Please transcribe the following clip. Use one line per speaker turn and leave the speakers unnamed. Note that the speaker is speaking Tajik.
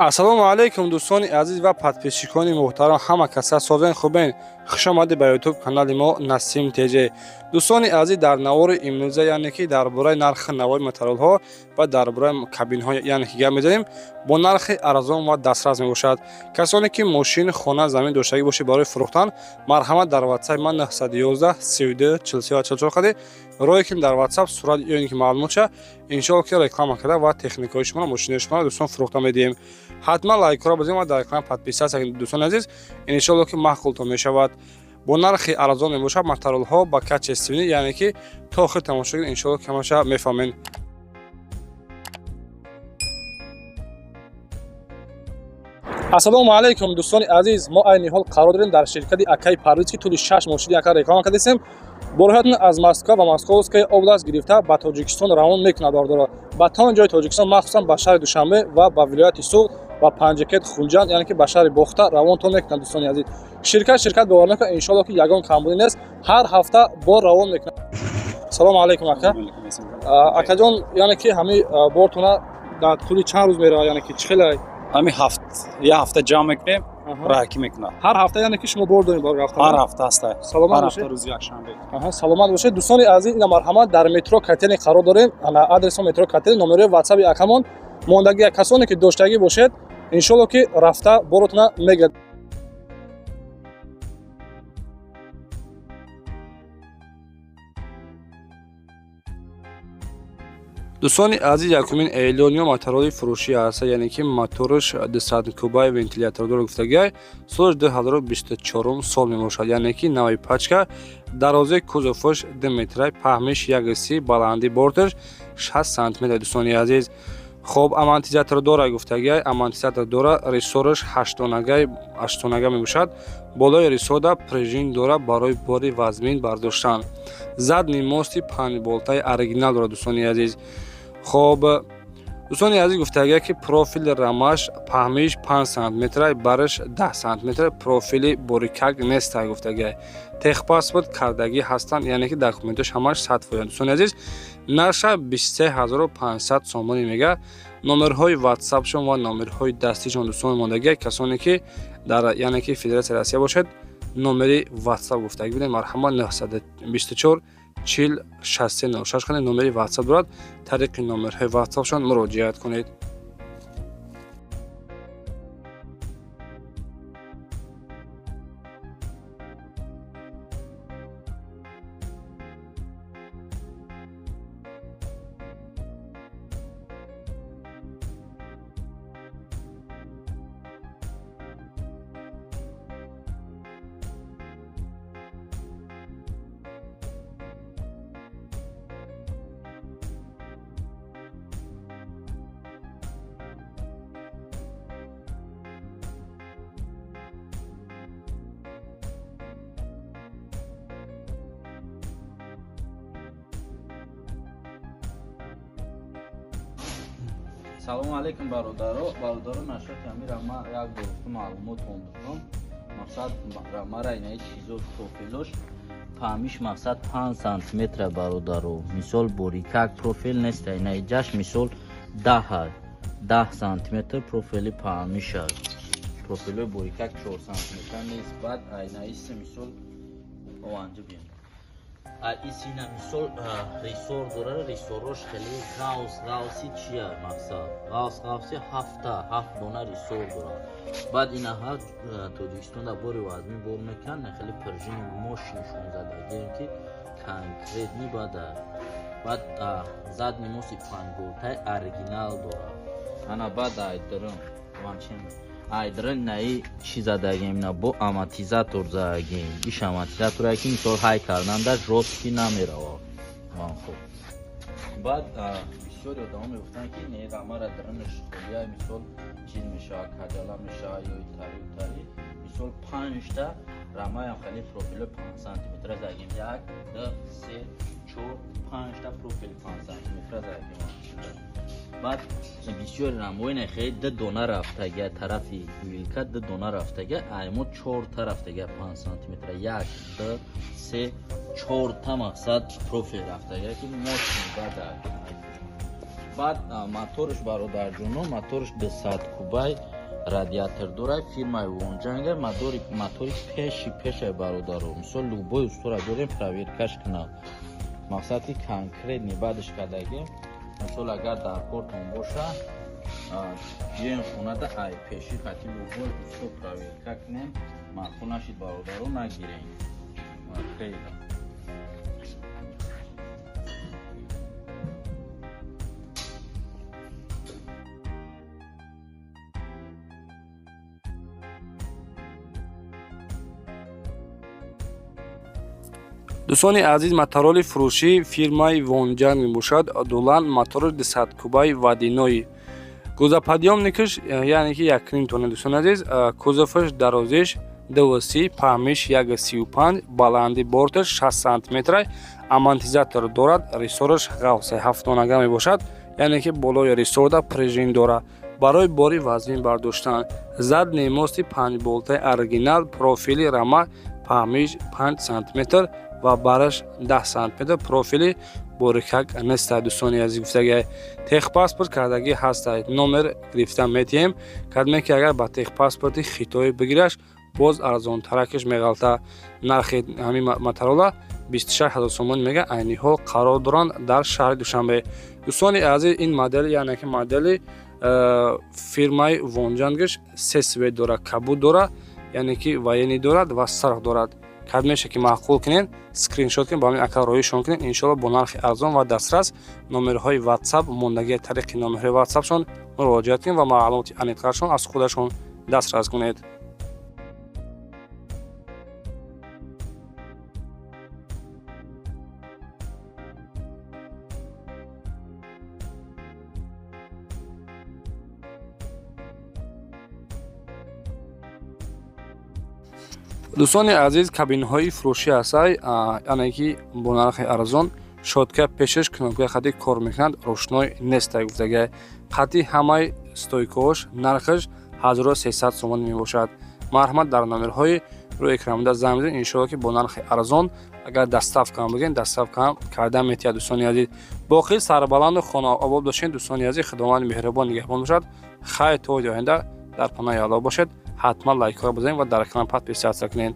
ассалому алайкум дӯстони азиз ва подписчикони муҳтарам, ҳама каса созен хубен. Хушомадед ба YouTube канали мо Насим TJ. Дӯстони азиз, дар навори имрӯза яъне ки дар бораи нархи навои материалҳо ва дар бораи кабинҳо яъне ки гап мезанем, бо нархи арзон ва дастрас мебошад. Касоне ки мошини хона замин доштагӣ бошед барои фурӯхтан, марҳамат дар WhatsApp ман 911 32 44 44 қади роҳе ки дар WhatsApp сурат ёне ки маълумот ша иншоалло ки реклама карда ва техникаи шумо мошини шумо дӯстон фурӯхта медиҳем. ҳатман лайкро бизем ва дар канал подписатсия дӯстони азиз, иншоалло ки маҳқултон мешавад. Бо нархи арзон мебошад материалҳо ба качествени, яъне ки то охир тамошо кунед, иншоалло ки ҳамаша мефаҳмед. ассалому алайкум дӯстони азиз, мо айни ҳол қарор дорем дар ширкати Акай Парвиз ки тӯли 6 мошини яка реклама кардем. Бо роҳатон аз Москва ва Московская област гирифта ба Тоҷикистон равон мекунад бардора. Ба тамоми ҷои Тоҷикистон, махсусан ба шаҳри Душанбе ва ба вилояти Суғд ва Панҷакет Хунҷанд, яъне ки ба шаҳри Бохта равонтон мекунад дӯстони азиз. Ширкат бовар мекунад, иншоалло ки ягон камбудӣ нест, ҳар ҳафта бор равон мекунад. Салому алайкум ака. Акаҷон, яъне ки ҳами бортона дар тӯли чанд рӯз меравад, яъне ки чӣ хеле
ҳами я ҳафта ҷамъ мекунем, раҳкӣ мекунад.
ҳар ҳафта яъне ки шумо бор доред барои рафтан?
Ҳар ҳафта аста.
Саломат бошед.
Ҳар ҳафта рӯзи якшанбе.
Саломат бошед. Дӯстони азиз, ина марҳамат дар метро Катени қарор дорем. Ана адресо метро Катени, номери WhatsApp акамон мондаги касоне ки доштагӣ бошед, иншоалло ки рафта боротона мегирад. дӯстони азиз, якумин эълониё материали фурӯшӣ аст, яъне ки моториш 200 кубаи вентилятордор гуфтагиай соли 2024 сол мебошад, яъне ки наваи пачка, дарозаи кузоваш 2 метрай, паҳмиш 1.30, баланди бортиш 60 сантиметр. дӯстони азиз, хоб амортизатор дора гуфтагиай, амортизатор дора, ресориш 8 тонага мебошад, болои ресода пружин дора барои бори вазмин бардоштан. Задни мости панболтаи оригинал дора дӯстони азиз. хоб дӯстони азиз, гуфтагиай ки профили рамаш паҳмиш 5 сантиметр, бариш 10 сантиметр, профили борикак нест гуфтагиай. Техпаспорт кардагӣ ҳастанд, яъне ки документаш ҳамаш сатфоянд. дӯстони азиз, нарша 23500 сомонӣ мега. номерҳои WhatsApp-шон ва номерҳои дастишон дӯстони мондагиай, касоне ки дар яъне ки Федератсияи Россия бошед, номери WhatsApp гуфтагӣ бидем, марҳамат 924 40 6306 қане номери WhatsApp дорад. тариқи номерҳои WhatsApp-шон муроҷиат кунед.
салому алайкум бародаро нашоти амира ма як дурусти маълумотон дорам. мақсад рамара инаи чизо профилош паҳмиш мақсад 5 сантиметр бародаро. мисол борикак профил нест, инаи ҷаш мисол 10 сантиметр профили паҳмиш аст. профилои борикак 4 сантиметр нест. баъд айнаисе мисол ованҷа биём. исина мисол ресор дора, ресорош хеле ғавси чия мақсад ғавси 7 дона ресор дора. баъд ина ҳар Тоҷикистон да бори вазми бор мекан, хеле пружини мошиншон задагием ки конкрет мебада. баъд задни моси панболтай оригинал дора. ана баъд айдрон ванчин айдрон наи чи задагем на бо амортизатор задагем. иш амортизатора ки мисол ҳай карданда жостки намерава. хуб баъд бисёри одамон мегуфтанд ки не рамара дронаш холия мисол чиз мешавад, каҷала мешавад ё тари мисол 5 та рамаям хеле профили 5 сантиметр задагем. 1 2 3 4 5 та профили 5 сантиметр задагем. баъд бисёри рамоина хеле 2 дона рафтага, тарафи вилка 2 дона рафтага, аймо 4 та рафтага 5 сантиметр. 1 2 3 4 та мақсад профил рафтага ки мошин бада. بعد موتورش برادرجونو موتورش 200 کوبای رادیاتور داره фирмаи Вонҷанга мотори пеши бародаро мисол любой устора дорем проверкаш кунам мақсади конкретни баъдаш кадаги мисол агар дар кортон боша биёем хонада ай пеши хати любой устор проверка кунем махонашид бародаро нагирем хеле
дӯстони азиз мотороли фурӯшӣ фирмаи Вонҷанг мебошад дулан мотори 200 кубаи вадинои гузаподъёмникаш яъне ки 1 тонна дӯстони азиз кузоваш дарозиш 2,30 паҳмиш 1,35 баланди борташ 6 сантиметр амортизатор дорад ресораш ғавса 7 тоннага мебошад яъне ки болои ресорда пружин дорад барои бори вазнин бардоштан задни мости 5 болтаи оригинал профили рама паҳмиш 5 сантиметр ва бараш 10 сантиметр профили борикак нестад дӯстони азиз гуфтагӣ техпаспорт кардагӣ ҳастад номер гирифта метиҳем кадме ки агар ба техпаспорти хитоӣ бигираш боз арзонтаракаш меғалта нархи ҳамин моторола 26 000 сомон мега айни ҳол қарор доранд дар шаҳри Душанбе дӯстони азиз ин модели яъне ки модели фирмаи Вонҷангаш се свет дора кабуд дора яъне ки военӣ дорад ва сарх дорад кадмеша ки маъқул кунед скриншот кунед ба ҳамин аккаунт роҳишон кунед иншоалло бо нархи арзон ва дастрас номерҳои WhatsApp мондагии тариқи номерҳои WhatsAppшон муроҷиат кунед ва маълумоти аниқашон аз худашон дастрас кунед. дӯстони азиз кабинҳои фурӯшӣ ҳастанд яъне ки бо нархи арзон шодка пешаш кнопка хати кор мекунад рӯшной нест гуфтага хати ҳамаи стойкаҳош нархаш 1300 сомон мебошад марҳамат дар номерҳои рӯи экранда занг бизанед иншоалло ки бо нархи арзон агар доставка бигиред доставка карда метиҳад дӯстони азиз боқӣ сарбаланду хонаобод бошед дӯстони азиз худованд меҳрубон нигаҳбон бошад хайр то оянда дар паноҳи алло бошед ҳатман лайкҳоро бизанед ва дар канал подписатсия кунед.